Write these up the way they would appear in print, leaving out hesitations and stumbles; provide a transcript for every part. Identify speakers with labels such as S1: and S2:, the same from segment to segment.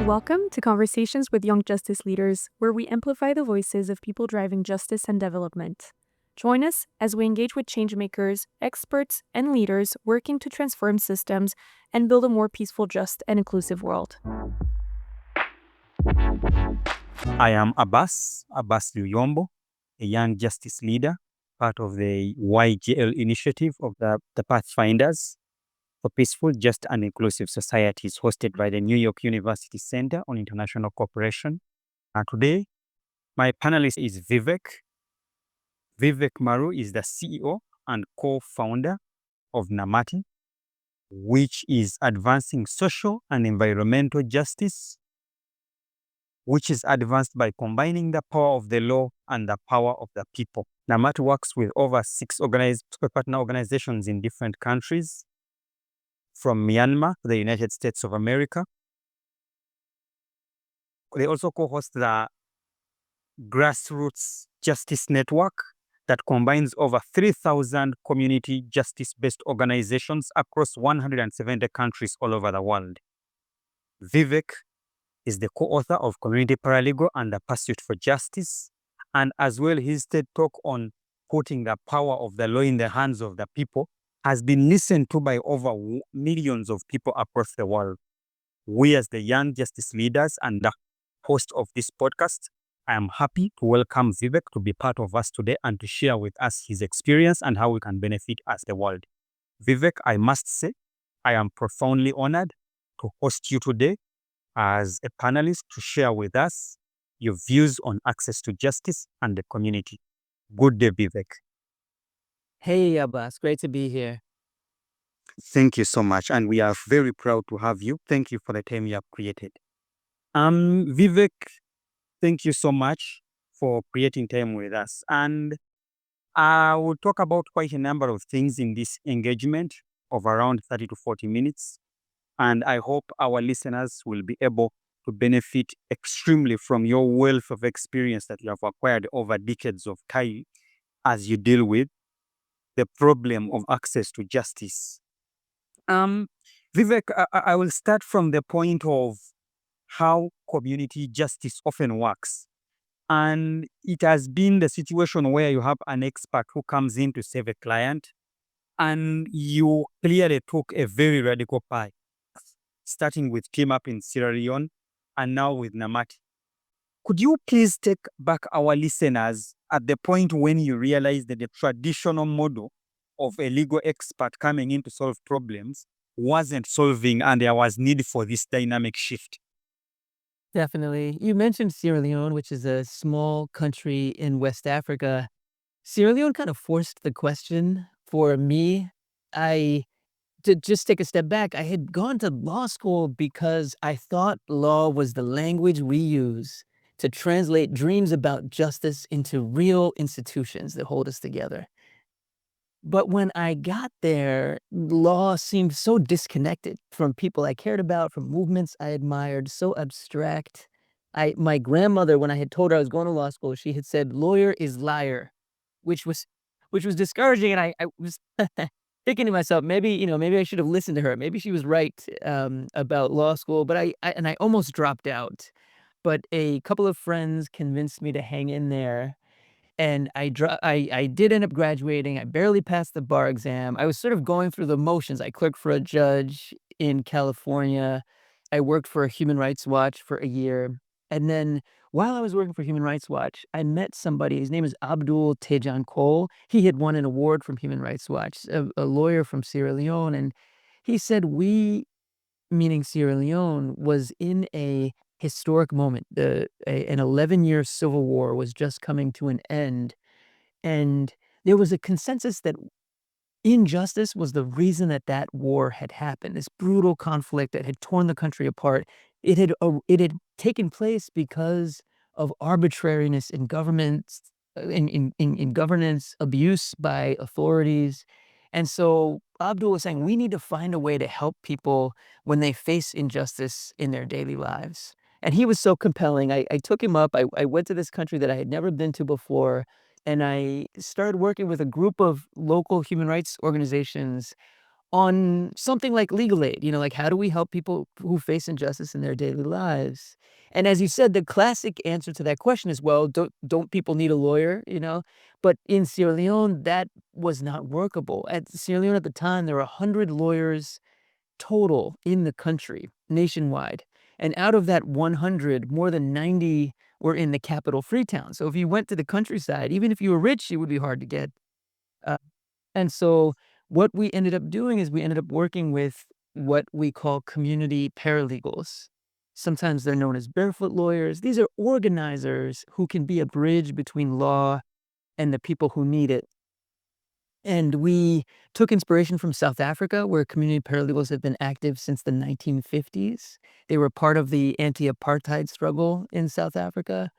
S1: Welcome to Conversations with Young Justice Leaders, where we amplify the voices of people driving justice and development. Join us as we engage with changemakers, experts, and leaders working to transform systems and build a more peaceful, just, and inclusive world.
S2: I am Abbas Luyombo, a young justice leader, part of the YGL initiative of the Pathfinders for Peaceful, Just, and Inclusive Societies, hosted by the New York University Center on International Cooperation. And today, my panelist is Vivek. Vivek Maru is the CEO and co-founder of Namati, which is advancing social and environmental justice, which is advanced by combining the power of the law and the power of the people. Namati works with over 6 partner organizations in different countries, from Myanmar to the United States of America. They also co-host the Grassroots Justice Network that combines over 3,000 community justice-based organizations across 170 countries all over the world. Vivek is the co-author of Community Paralegal and the Pursuit for Justice, and as well his TED Talk on putting the power of the law in the hands of the people has been listened to by over millions of people across the world. We, as the young justice leaders and the host of this podcast, I am happy to welcome Vivek to be part of us today and to share with us his experience and how we can benefit as the world. Vivek, I must say, I am profoundly honored to host you today as a panelist to share with us your views on access to justice and the community. Good day, Vivek.
S3: Hey, Abbas, great to be here.
S2: Thank you so much. And we are very proud to have you. Thank you for the time you have created. Vivek, thank you so much for creating time with us. And I will talk about quite a number of things in this engagement of around 30 to 40 minutes. And I hope our listeners will be able to benefit extremely from your wealth of experience that you have acquired over decades of time as you deal with the problem of access to justice. Vivek, I will start from the point of how community justice often works. And it has been the situation where you have an expert who comes in to save a client, and you clearly took a very radical path, starting with Team Up in Sierra Leone and now with Namati. Could you please take back our listeners at the point when you realized that the traditional model of a legal expert coming in to solve problems wasn't solving and there was need for this dynamic shift?
S3: Definitely. You mentioned Sierra Leone, which is a small country in West Africa. Sierra Leone kind of forced the question for me. To just take a step back, I had gone to law school because I thought law was the language we use to translate dreams about justice into real institutions that hold us together. But when I got there, law seemed so disconnected from people I cared about, from movements I admired, so abstract. My grandmother, when I had told her I was going to law school, she had said, "Lawyer is liar," which was discouraging. And I was thinking to myself, maybe I should have listened to her. Maybe she was right about law school. But I almost dropped out. But a couple of friends convinced me to hang in there. And I did end up graduating. I barely passed the bar exam. I was sort of going through the motions. I clerked for a judge in California. I worked for Human Rights Watch for a year. And then while I was working for Human Rights Watch, I met somebody. His name is Abdul Tejan Cole. He had won an award from Human Rights Watch, a lawyer from Sierra Leone. And he said we, meaning Sierra Leone, was in a historic moment. An 11-year civil war was just coming to an end, and there was a consensus that injustice was the reason that war had happened. This brutal conflict that had torn the country apart. It had taken place because of arbitrariness in governments, in governance, abuse by authorities. And so Abdul was saying we need to find a way to help people when they face injustice in their daily lives. And he was so compelling. I took him up. I went to this country that I had never been to before, and I started working with a group of local human rights organizations on something like legal aid, like how do we help people who face injustice in their daily lives? And as you said, the classic answer to that question is, well, don't people need a lawyer, But in Sierra Leone, that was not workable. At Sierra Leone at the time, there were 100 lawyers total in the country, nationwide. And out of that 100, more than 90 were in the capital, Freetown. So if you went to the countryside, even if you were rich, it would be hard to get. Uh, and so what we ended up doing is we ended up working with what we call community paralegals. Sometimes they're known as barefoot lawyers. These are organizers who can be a bridge between law and the people who need it. And we took inspiration from South Africa, where community paralegals have been active since the 1950s. They were part of the anti-apartheid struggle in South Africa.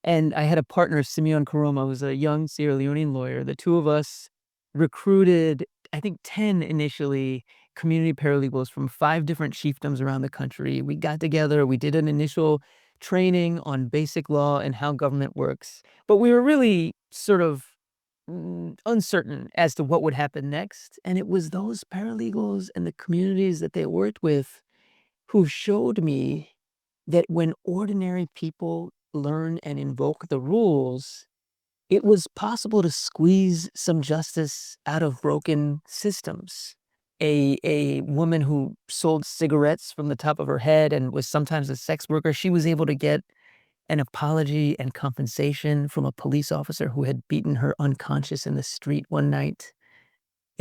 S3: And I had a partner, Simeon Karoma, who's a young Sierra Leonean lawyer. The two of us recruited, I think, 10 initially community paralegals from 5 different chiefdoms around the country. We got together, we did an initial training on basic law and how government works. But we were really sort of uncertain as to what would happen next. And it was those paralegals and the communities that they worked with who showed me that when ordinary people learn and invoke the rules, it was possible to squeeze some justice out of broken systems. A woman who sold cigarettes from the top of her head and was sometimes a sex worker, she was able to get an apology and compensation from a police officer who had beaten her unconscious in the street one night.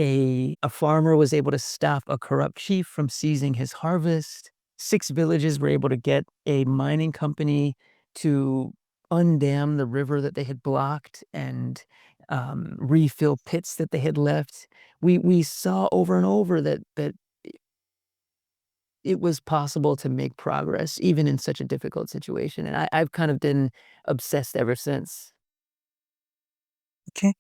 S3: A farmer was able to stop a corrupt chief from seizing his harvest. 6 villages were able to get a mining company to undam the river that they had blocked and refill pits that they had left. We saw over and over that it was possible to make progress even in such a difficult situation, and I've kind of been obsessed ever since.
S2: Okay.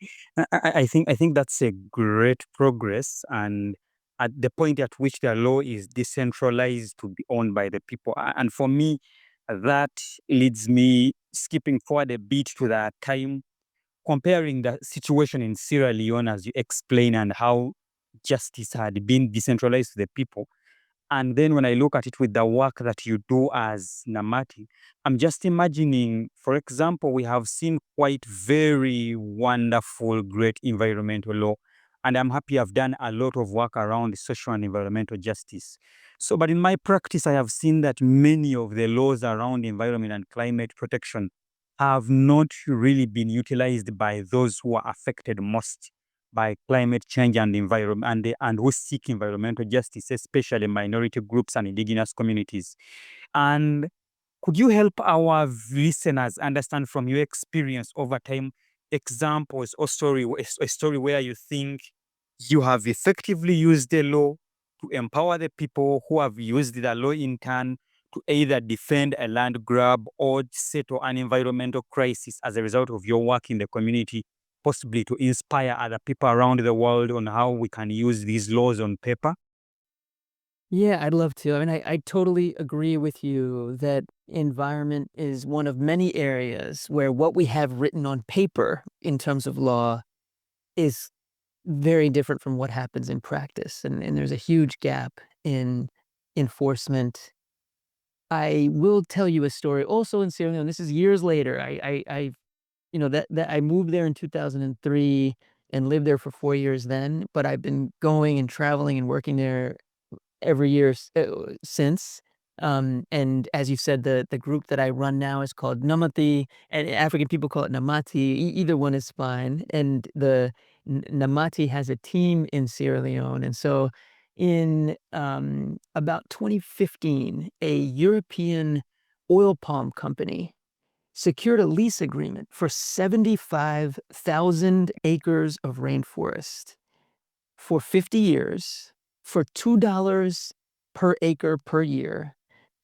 S2: I think that's a great progress, and at the point at which the law is decentralized to be owned by the people. And for me, that leads me skipping forward a bit to that time, comparing the situation in Sierra Leone as you explain and how justice had been decentralized to the people. And then when I look at it with the work that you do as Namati, I'm just imagining, for example, we have seen quite very wonderful, great environmental law. And I'm happy I've done a lot of work around social and environmental justice. So, but in my practice, I have seen that many of the laws around environment and climate protection have not really been utilized by those who are affected most by climate change and environment, and who seek environmental justice, especially minority groups and indigenous communities. And could you help our listeners understand from your experience over time examples or a story where you think you have effectively used the law to empower the people who have used the law in turn to either defend a land grab or settle an environmental crisis as a result of your work in the community, possibly to inspire other people around the world on how we can use these laws on paper?
S3: Yeah, I'd love to. I mean, I totally agree with you that environment is one of many areas where what we have written on paper in terms of law is very different from what happens in practice. And there's a huge gap in enforcement. I will tell you a story also in Sierra Leone. This is years later. That I moved there in 2003 and lived there for 4 years then, but I've been going and traveling and working there every year since. And as you said, the group that I run now is called Namati, and African people call it Namati. Either one is fine. And the Namati has a team in Sierra Leone, and so in about 2015, a European oil palm company secured a lease agreement for 75,000 acres of rainforest for 50 years for $2 per acre per year.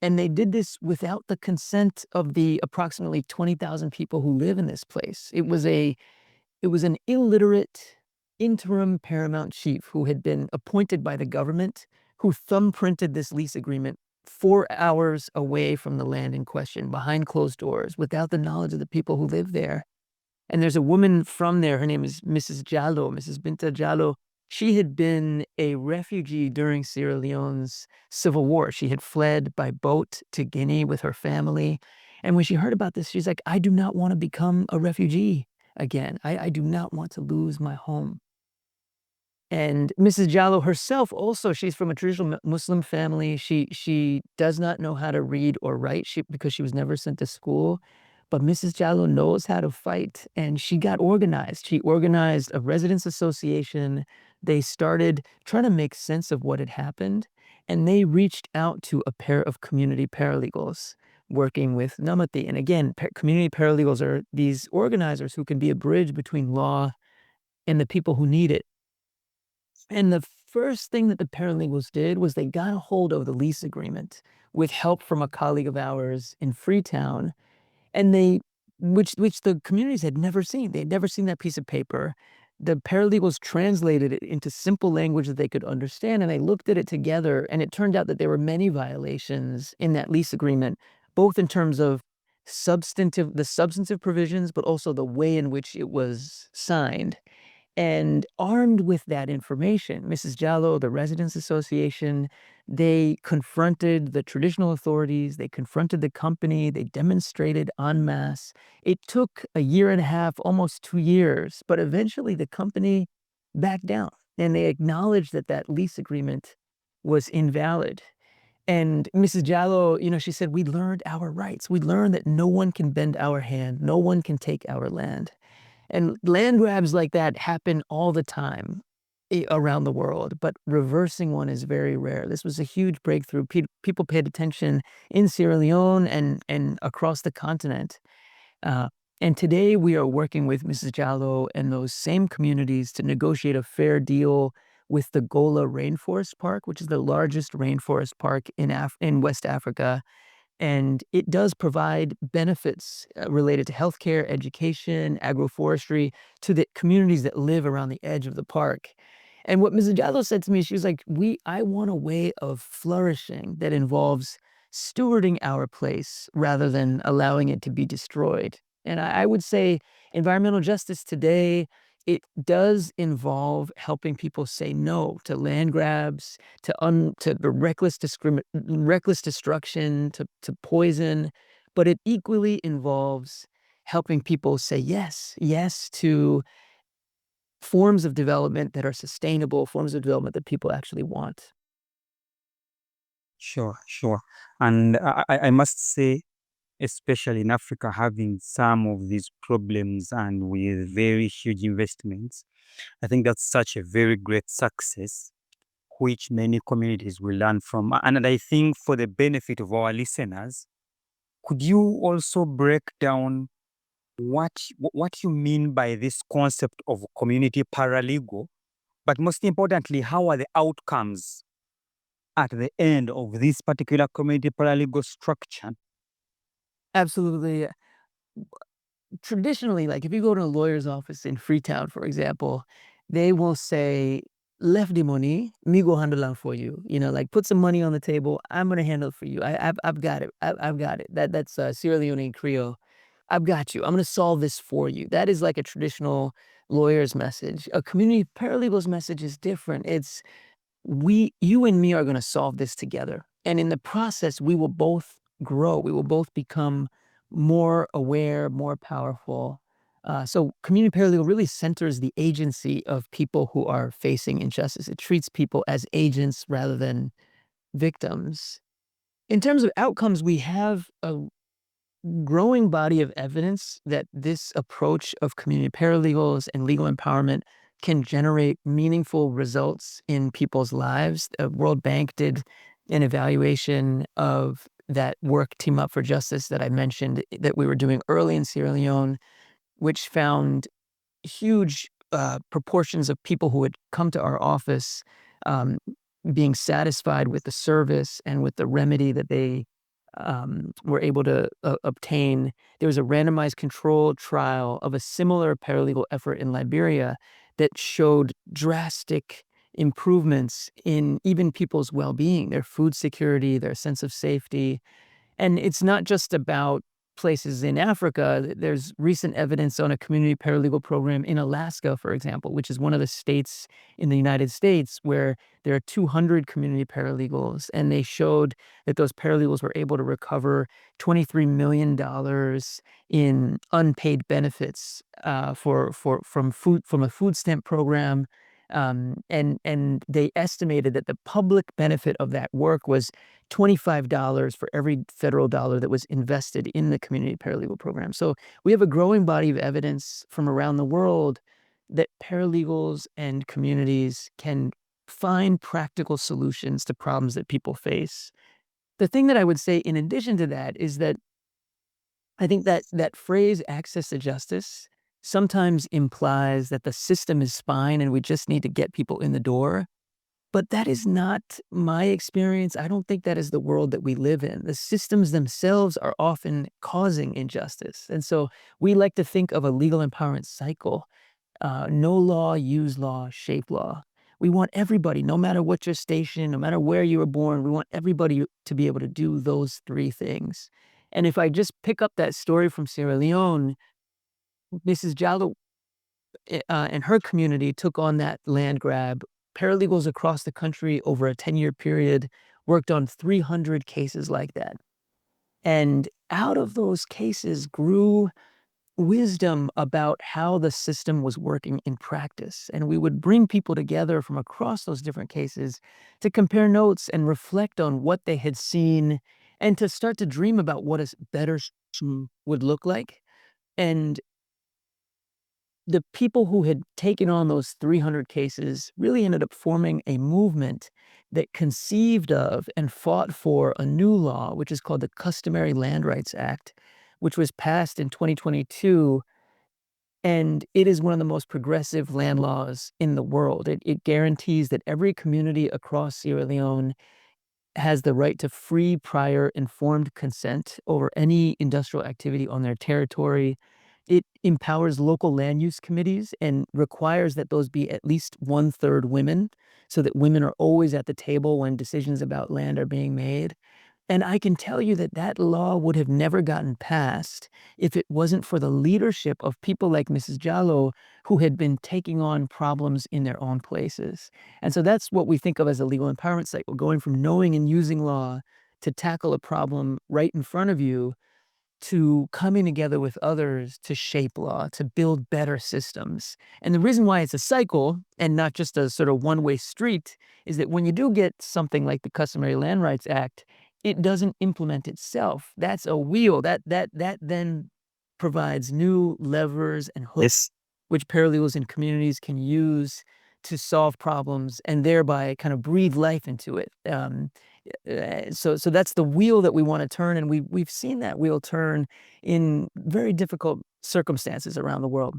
S3: And they did this without the consent of the approximately 20,000 people who live in this place. It was an illiterate interim paramount chief who had been appointed by the government, who thumbprinted this lease agreement 4 hours away from the land in question, behind closed doors, without the knowledge of the people who live there. And there's a woman from there, her name is Mrs. Jallow, Mrs. Binta Jallow. She had been a refugee during Sierra Leone's civil war. She had fled by boat to Guinea with her family. And when she heard about this, she's like, I do not want to become a refugee again. I do not want to lose my home. And Mrs. Jallow herself also, she's from a traditional Muslim family. She does not know how to read or write because she was never sent to school. But Mrs. Jallow knows how to fight, and she got organized. She organized a residents association. They started trying to make sense of what had happened, and they reached out to a pair of community paralegals working with Namati. And again, community paralegals are these organizers who can be a bridge between law and the people who need it. And the first thing that the paralegals did was they got a hold of the lease agreement with help from a colleague of ours in Freetown, and they which the communities had never seen. They'd never seen that piece of paper. The paralegals translated it into simple language that they could understand, and they looked at it together, and it turned out that there were many violations in that lease agreement, both in terms of the substantive provisions, but also the way in which it was signed. And armed with that information, Mrs. Jallow, the Residents Association, they confronted the traditional authorities, they confronted the company, they demonstrated en masse. It took a year and a half, almost 2 years, but eventually the company backed down and they acknowledged that that lease agreement was invalid. And Mrs. Jallow, she said, we learned our rights. We learned that no one can bend our hand, no one can take our land. And land grabs like that happen all the time around the world, but reversing one is very rare. This was a huge breakthrough. People paid attention in Sierra Leone and across the continent. Uh, and today we are working with Mrs. Jallow and those same communities to negotiate a fair deal with the Gola Rainforest Park, which is the largest rainforest park in West Africa. And it does provide benefits related to healthcare, education, agroforestry to the communities that live around the edge of the park. And what Mrs. Jallow said to me, she was like, I want a way of flourishing that involves stewarding our place rather than allowing it to be destroyed. And I would say environmental justice today, it does involve helping people say no to land grabs, to the reckless destruction, to poison, but it equally involves helping people say yes to forms of development that are sustainable, forms of development that people actually want.
S2: Sure, sure. And I must say, especially in Africa, having some of these problems and with very huge investments, I think that's such a very great success, which many communities will learn from. And I think for the benefit of our listeners, could you also break down what you mean by this concept of community paralegal? But most importantly, how are the outcomes at the end of this particular community paralegal structure?
S3: Absolutely. Traditionally, like if you go to a lawyer's office in Freetown, for example, they will say, left the money, me go handle it for you. Like put some money on the table. I'm going to handle it for you. I've got it. I've got it. That's Sierra Leone Creole. I've got you. I'm going to solve this for you. That is like a traditional lawyer's message. A community paralegal's message is different. It's you and me are going to solve this together. And in the process, we will both grow. We will both become more aware, more powerful. So community paralegal really centers the agency of people who are facing injustice. It treats people as agents rather than victims. In terms of outcomes, we have a growing body of evidence that this approach of community paralegals and legal empowerment can generate meaningful results in people's lives. The World Bank did an evaluation of that work, Team Up for Justice, that I mentioned that we were doing early in Sierra Leone, which found huge proportions of people who had come to our office um, being satisfied with the service and with the remedy that they were able to obtain. There was a randomized controlled trial of a similar paralegal effort in Liberia that showed drastic improvements in even people's well-being, their food security, their sense of safety. And it's not just about places in Africa, there's recent evidence on a community paralegal program in Alaska, for example, which is one of the states in the United States where there are 200 community paralegals, and they showed that those paralegals were able to recover $23 million in unpaid benefits from a food stamp program. And they estimated that the public benefit of that work was $25 for every federal dollar that was invested in the community paralegal program. So we have a growing body of evidence from around the world that paralegals and communities can find practical solutions to problems that people face. The thing that I would say in addition to that is that I think that that phrase access to justice sometimes implies that the system is fine and we just need to get people in the door. But that is not my experience. I don't think that is the world that we live in. The systems themselves are often causing injustice. And so we like to think of a legal empowerment cycle. Know law, use law, shape law. We want everybody, no matter what your station, no matter where you were born, we want everybody to be able to do those three things. And if I just pick up that story from Sierra Leone, Mrs. Jallow and her community took on that land grab. Paralegals across the country over a 10-year period worked on 300 cases like that. And out of those cases grew wisdom about how the system was working in practice. And we would bring people together from across those different cases to compare notes and reflect on what they had seen and to start to dream about what a better system would look like. And the people who had taken on those 300 cases really ended up forming a movement that conceived of and fought for a new law, which is called the Customary Land Rights Act, which was passed in 2022. And it is one of the most progressive land laws in the world. It guarantees that every community across Sierra Leone has the right to free, prior, informed consent over any industrial activity on their territory. It empowers local land use committees and requires that those be at least 1/3 women so that women are always at the table when decisions about land are being made. And I can tell you that that law would have never gotten passed if it wasn't for the leadership of people like Mrs. Jallow, who had been taking on problems in their own places. And so that's what we think of as a legal empowerment cycle, going from knowing and using law to tackle a problem right in front of you to coming together with others to shape law, to build better systems. And the reason why it's a cycle and not just a sort of one-way street is that when you do get something like the Customary Land Rights Act, it doesn't implement itself. That's a wheel that then provides new levers and hooks, which paralegals and communities can use to solve problems and thereby kind of breathe life into it. So that's the wheel that we want to turn, and we've seen that wheel turn in very difficult circumstances around the world.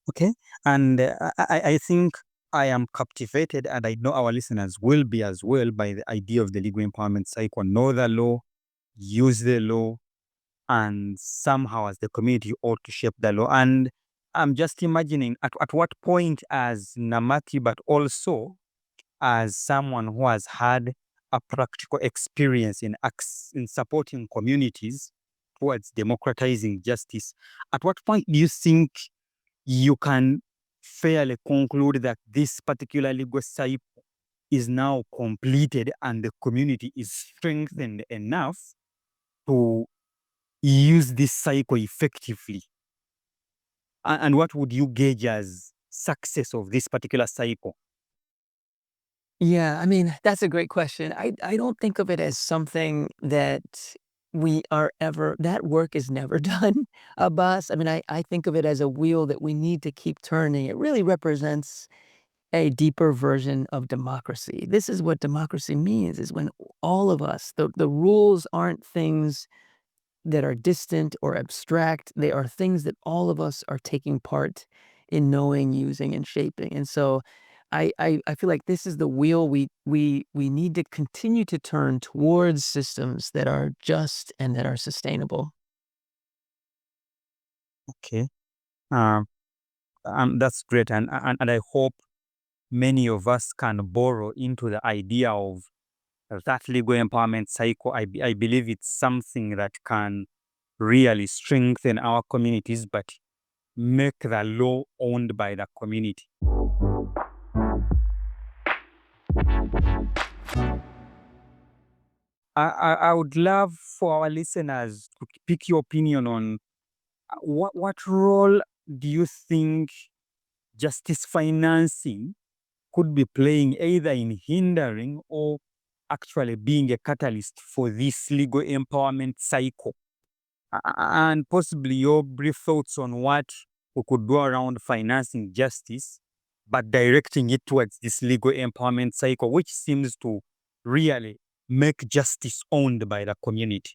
S2: Okay. And I think I am captivated, and I know our listeners will be as well, by the idea of the legal empowerment cycle. Know the law, use the law, and somehow as the community ought to shape the law. And I'm just imagining at what point as Namati, but also as someone who has had a practical experience in supporting communities towards democratizing justice, at what point do you think you can fairly conclude that this particular legal cycle is now completed and the community is strengthened enough to use this cycle effectively? And what would you gauge as success of this particular cycle?
S3: Yeah, I mean, that's a great question. I don't think of it as something that we are ever that work is never done, Abbas. I mean, I think of it as a wheel that we need to keep turning. It really represents a deeper version of democracy. This is what democracy means, is when all of us, the rules aren't things that are distant or abstract. They are things that all of us are taking part in knowing, using, and shaping. And so I feel like this is the wheel we need to continue to turn towards systems that are just and that are sustainable.
S2: Okay. Um, that's great. And I hope many of us can borrow into the idea of that legal empowerment cycle, I believe it's something that can really strengthen our communities, but make the law owned by the community. I would love for our listeners to pick your opinion on what role do you think justice financing could be playing either in hindering or actually being a catalyst for this legal empowerment cycle? And possibly your brief thoughts on what we could do around financing justice, but directing it towards this legal empowerment cycle, which seems to really make justice owned by the community.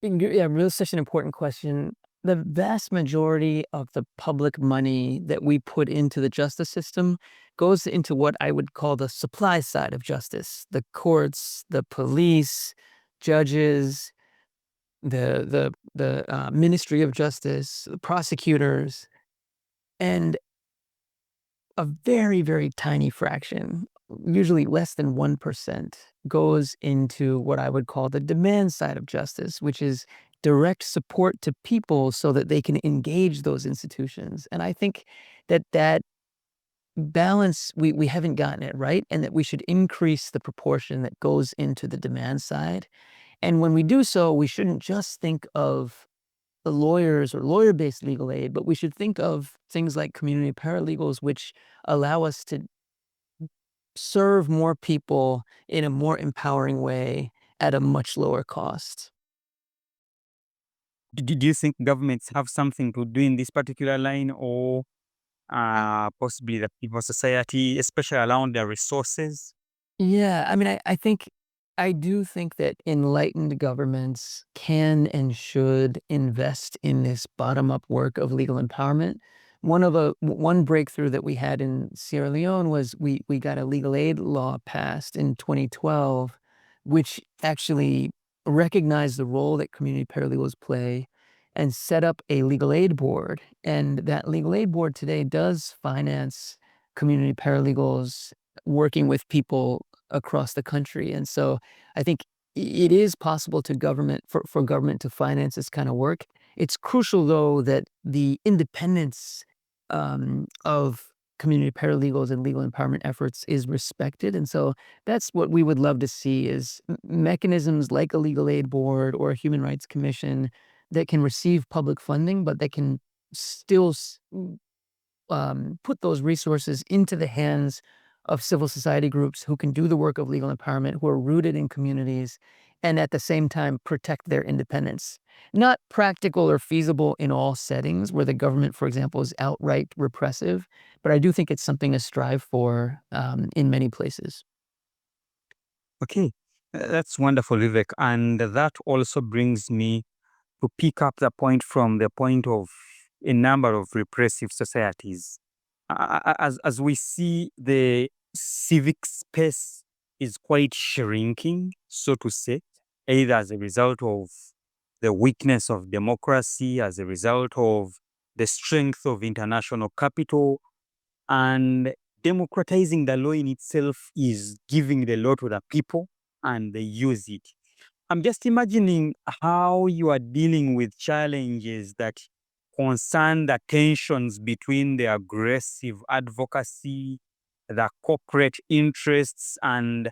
S3: Yeah, really such an important question. The vast majority of the public money that we put into the justice system goes into what I would call the supply side of justice: the courts, the police, judges, the Ministry of Justice, the prosecutors, and a very, very tiny fraction, usually less than 1%, goes into what I would call the demand side of justice, which is direct support to people so that they can engage those institutions. And I think that that balance, we haven't gotten it right, and that we should increase the proportion that goes into the demand side. And when we do so, we shouldn't just think of the lawyers or lawyer-based legal aid, but we should think of things like community paralegals, which allow us to serve more people in a more empowering way at a much lower cost.
S2: Do you think governments have something to do in this particular line, or possibly the people society, especially around their resources?
S3: Yeah, I mean, I do think that enlightened governments can and should invest in this bottom-up work of legal empowerment. One breakthrough that we had in Sierra Leone was we got a legal aid law passed in 2012, which actually recognized the role that community paralegals play and set up a legal aid board. And that legal aid board today does finance community paralegals working with people across the country. And so I think it is possible to for government to finance this kind of work. It's crucial, though, that the independence of community paralegals and legal empowerment efforts is respected. And so that's what we would love to see is mechanisms like a legal aid board or a human rights commission that can receive public funding, but that can still put those resources into the hands of civil society groups who can do the work of legal empowerment, who are rooted in communities, and at the same time protect their independence. Not practical or feasible in all settings where the government, for example, is outright repressive, but I do think it's something to strive for in many places.
S2: Okay, that's wonderful, Vivek. And that also brings me to pick up the point from the point of a number of repressive societies. As we see, the civic space is quite shrinking, so to say, either as a result of the weakness of democracy, as a result of the strength of international capital, and democratizing the law in itself is giving the law to the people and they use it. I'm just imagining how you are dealing with challenges that concern the tensions between the aggressive advocacy, the corporate interests, and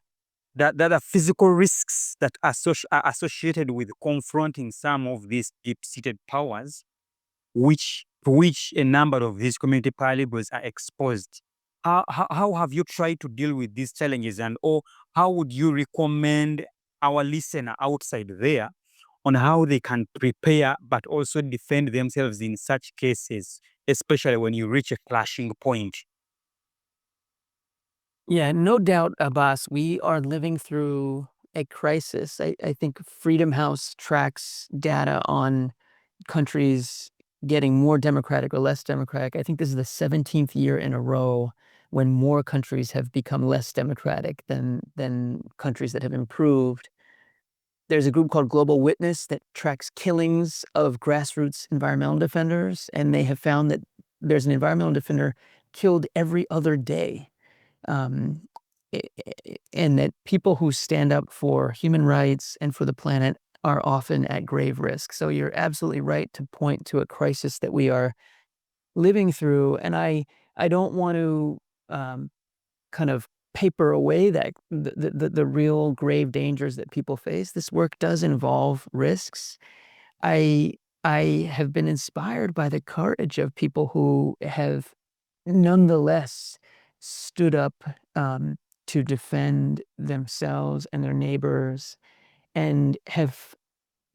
S2: the physical risks that are associated with confronting some of these deep-seated powers, to which a number of these community paralegals are exposed. How have you tried to deal with these challenges, and or how would you recommend our listener outside there on how they can prepare but also defend themselves in such cases, especially when you reach a clashing point?
S3: Yeah, no doubt, Abbas, we are living through a crisis. I think Freedom House tracks data on countries getting more democratic or less democratic. I think this is the 17th year in a row when more countries have become less democratic than countries that have improved. There's a group called Global Witness that tracks killings of grassroots environmental defenders, and they have found that there's an environmental defender killed every other day. Um, and that people who stand up for human rights and for the planet are often at grave risk. So you're absolutely right to point to a crisis that we are living through, and I don't want to kind of paper away that the real grave dangers that people face. This work does involve risks. I I have been inspired by the courage of people who have nonetheless stood up to defend themselves and their neighbors, and have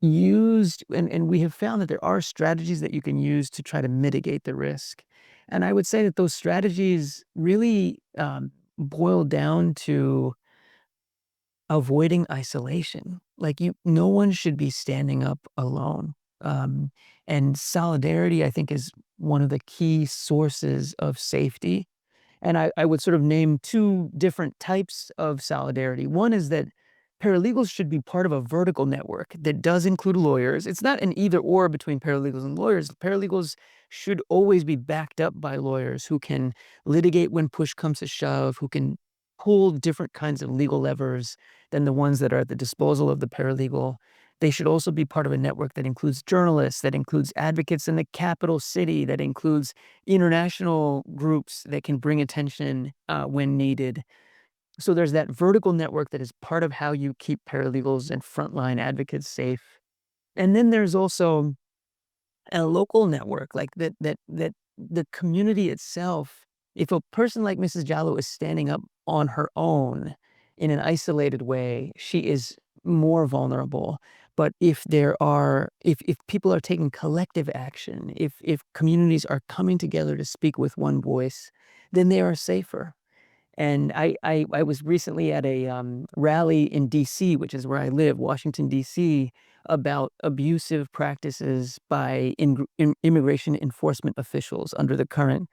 S3: used, and we have found that there are strategies that you can use to try to mitigate the risk. And I would say that those strategies really boil down to avoiding isolation. Like, no one should be standing up alone. Um, and solidarity, I think, is one of the key sources of safety. And I would sort of name two different types of solidarity. One is that paralegals should be part of a vertical network that does include lawyers. It's not an either or between paralegals and lawyers. Paralegals should always be backed up by lawyers who can litigate when push comes to shove, who can pull different kinds of legal levers than the ones that are at the disposal of the paralegal. They should also be part of a network that includes journalists, that includes advocates in the capital city, that includes international groups that can bring attention when needed. So there's that vertical network that is part of how you keep paralegals and frontline advocates safe. And then there's also a local network, like that the community itself. If a person like Mrs. Jallow is standing up on her own in an isolated way, she is more vulnerable. But if people are taking collective action, if communities are coming together to speak with one voice, then they are safer. And I was recently at a rally in DC, which is where I live, Washington, DC, about abusive practices by immigration enforcement officials under the current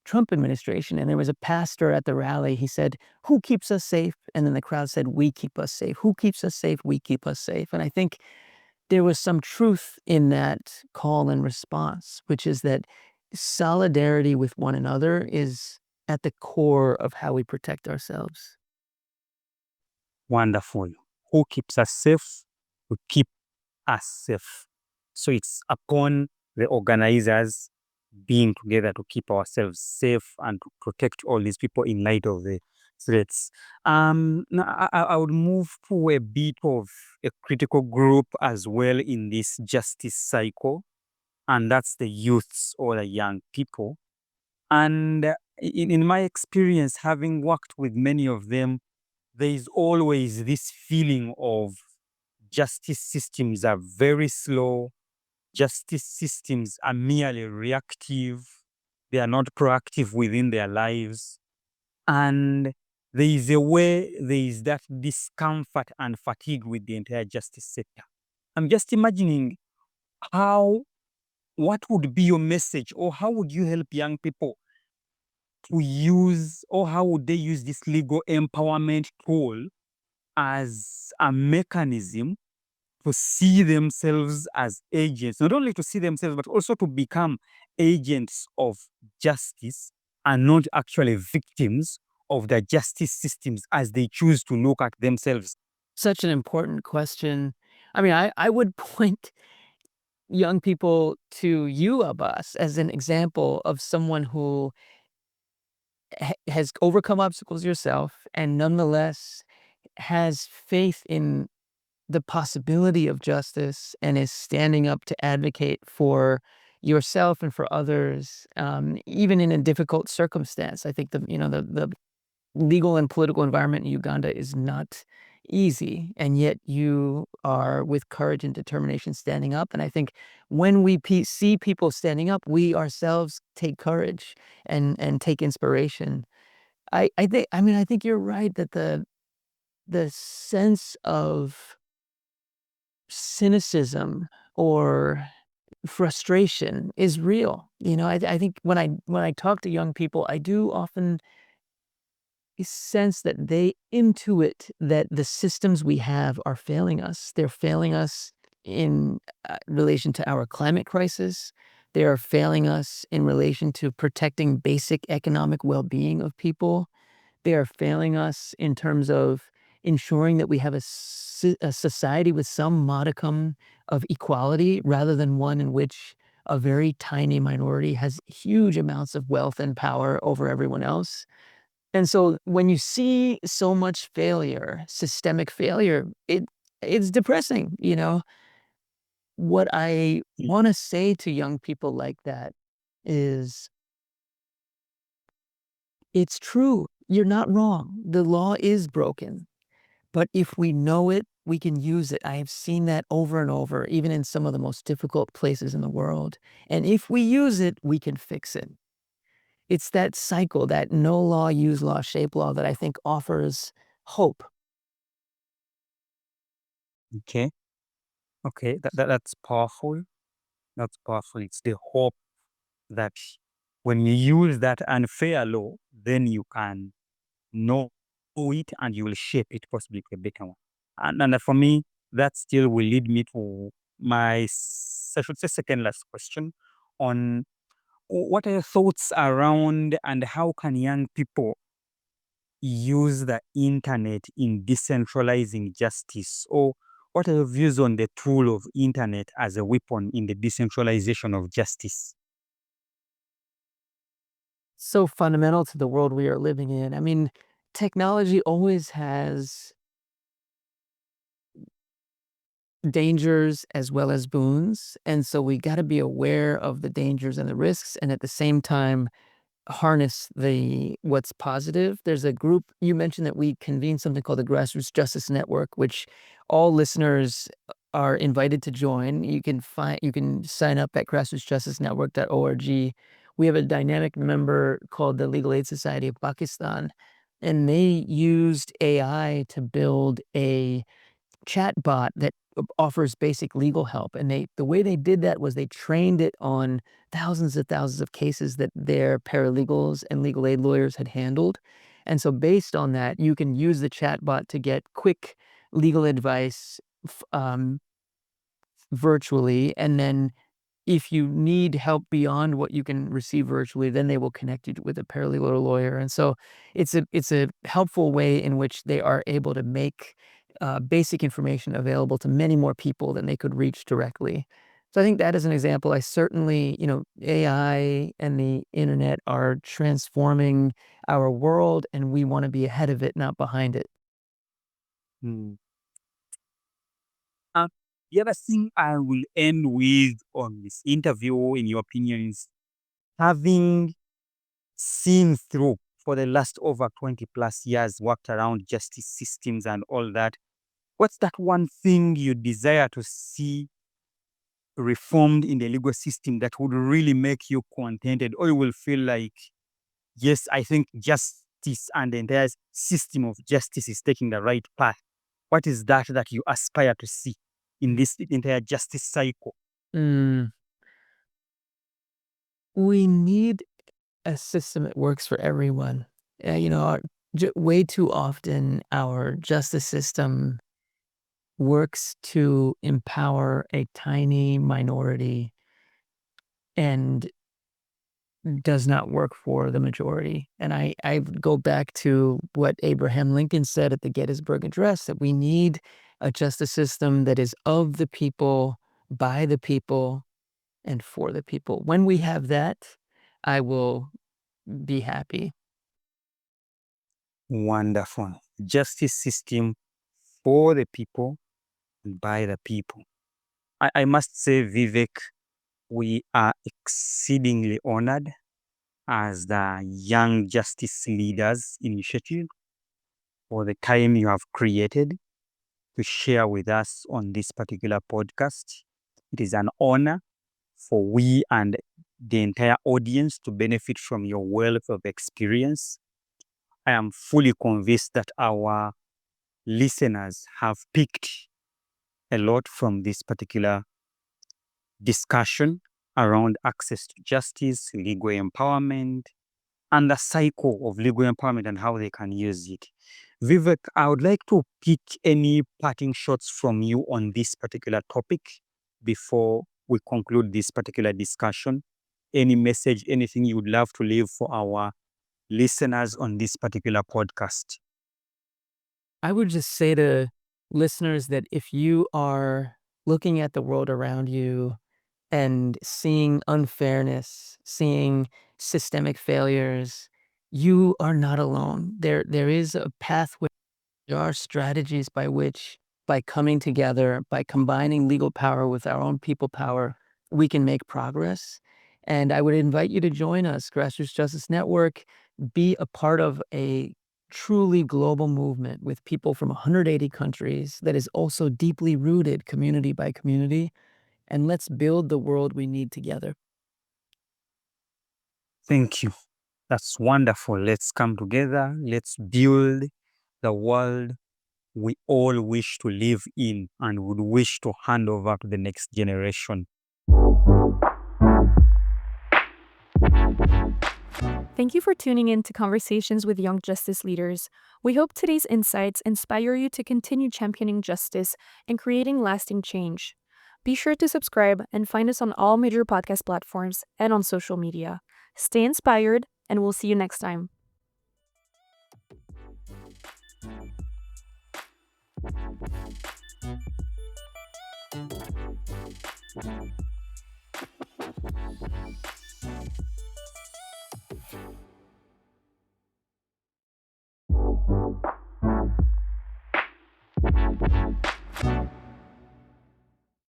S3: Trump administration. And there was a pastor at the rally. He said, "Who keeps us safe?" And then the crowd said, "We keep us safe. Who keeps us safe? We keep us safe." And I think there was some truth in that call and response, which is that solidarity with one another is at the core of how we protect ourselves.
S2: Wonderful. Who keeps us safe? To keep us safe. So it's upon the organizers being together to keep ourselves safe and to protect all these people in light of the threats. Now I would move to a bit of a critical group as well in this justice cycle, and that's the youths or the young people. And in my experience, having worked with many of them, there is always this feeling of justice systems are very slow. Justice systems are merely reactive. They are not proactive within their lives. And there is that discomfort and fatigue with the entire justice sector. I'm just imagining what would be your message, or how would you help young people to use, or how would they use this legal empowerment tool as a mechanism to see themselves as agents, not only to see themselves, but also to become agents of justice and not actually victims of the justice systems as they choose to look at themselves?
S3: Such an important question. I mean, I would point young people to you, Abbas, as an example of someone who has overcome obstacles yourself and nonetheless has faith in the possibility of justice and is standing up to advocate for yourself and for others, even in a difficult circumstance. I think the legal and political environment in Uganda is not easy, and yet you are with courage and determination standing up. And I think when we see people standing up, we ourselves take courage and take inspiration. I think you're right that the sense of cynicism or frustration is real. I think when I talk to young people, I do often sense that they intuit that the systems we have are failing us. They're failing us in relation to our climate crisis. They are failing us in relation to protecting basic economic well-being of people. They are failing us in terms of ensuring that we have a society with some modicum of equality rather than one in which a very tiny minority has huge amounts of wealth and power over everyone else. And so when you see so much failure, systemic failure, it's depressing, you know? What I
S2: Mm.
S3: wanna say to young people like that is, it's true, you're not wrong. The law is broken, but if we know it, we can use it. I have seen that over and over, even in some of the most difficult places in the world. And if we use it, we can fix it. It's that cycle, that no law, use law, shape law that I think offers hope.
S2: Okay. Okay. That's powerful. That's powerful. It's the hope that when you use that unfair law, then you can know it and you will shape it possibly to a better one. And for me, that still will lead me to my, I should say, second last question on what are your thoughts around and how can young people use the internet in decentralizing justice? Or what are your views on the tool of internet as a weapon in the decentralization of justice?
S3: So fundamental to the world we are living in. I mean, technology always has dangers as well as boons, and so we gotta be aware of the dangers and the risks, and at the same time harness the what's positive. There's a group you mentioned that we convene something called the Grassroots Justice Network, which all listeners are invited to join. You can sign up at grassrootsjusticenetwork.org. We have a dynamic member called the Legal Aid Society of Pakistan, and they used AI to build a chatbot that offers basic legal help, and the way they did that was they trained it on thousands of cases that their paralegals and legal aid lawyers had handled, and so based on that, you can use the chatbot to get quick legal advice f virtually, and then if you need help beyond what you can receive virtually, then they will connect you with a paralegal or lawyer, and so it's a helpful way in which they are able to make, basic information available to many more people than they could reach directly. So I think that is an example. I certainly, AI and the internet are transforming our world, and we wanna be ahead of it, not behind it.
S2: Hmm. Uh, the other thing I will end with on this interview, in your opinion, is having seen through for the last over 20 plus years, worked around justice systems and all that, what's that one thing you desire to see reformed in the legal system that would really make you contented, or you will feel like, yes, I think justice and the entire system of justice is taking the right path? What is that you aspire to see in this entire justice cycle?
S3: Mm. We need a system that works for everyone. Way too often our justice system works to empower a tiny minority and does not work for the majority. And I go back to what Abraham Lincoln said at the Gettysburg Address, that we need a justice system that is of the people, by the people, and for the people. When we have that, I will be happy.
S2: Wonderful. Justice system for the people and by the people. I must say, Vivek, we are exceedingly honored as the Young Justice Leaders Initiative for the time you have created to share with us on this particular podcast. It is an honor for we and the entire audience to benefit from your wealth of experience. I am fully convinced that our listeners have picked a lot from this particular discussion around access to justice, legal empowerment, and the cycle of legal empowerment and how they can use it. Vivek, I would like to pick any parting shots from you on this particular topic before we conclude this particular discussion. Any message, anything you would love to leave for our listeners on this particular podcast?
S3: I would just say to listeners that if you are looking at the world around you and seeing unfairness, seeing systemic failures, you are not alone. There is a pathway. There are strategies by which, by coming together, by combining legal power with our own people power, we can make progress. And I would invite you to join us, Grassroots Justice Network, be a part of a truly global movement with people from 180 countries that is also deeply rooted community by community. And let's build the world we need together.
S2: Thank you. That's wonderful. Let's come together. Let's build the world we all wish to live in and would wish to hand over to the next generation.
S1: Thank you for tuning in to Conversations with Young Justice Leaders. We hope today's insights inspire you to continue championing justice and creating lasting change. Be sure to subscribe and find us on all major podcast platforms and on social media. Stay inspired, and we'll see you next time.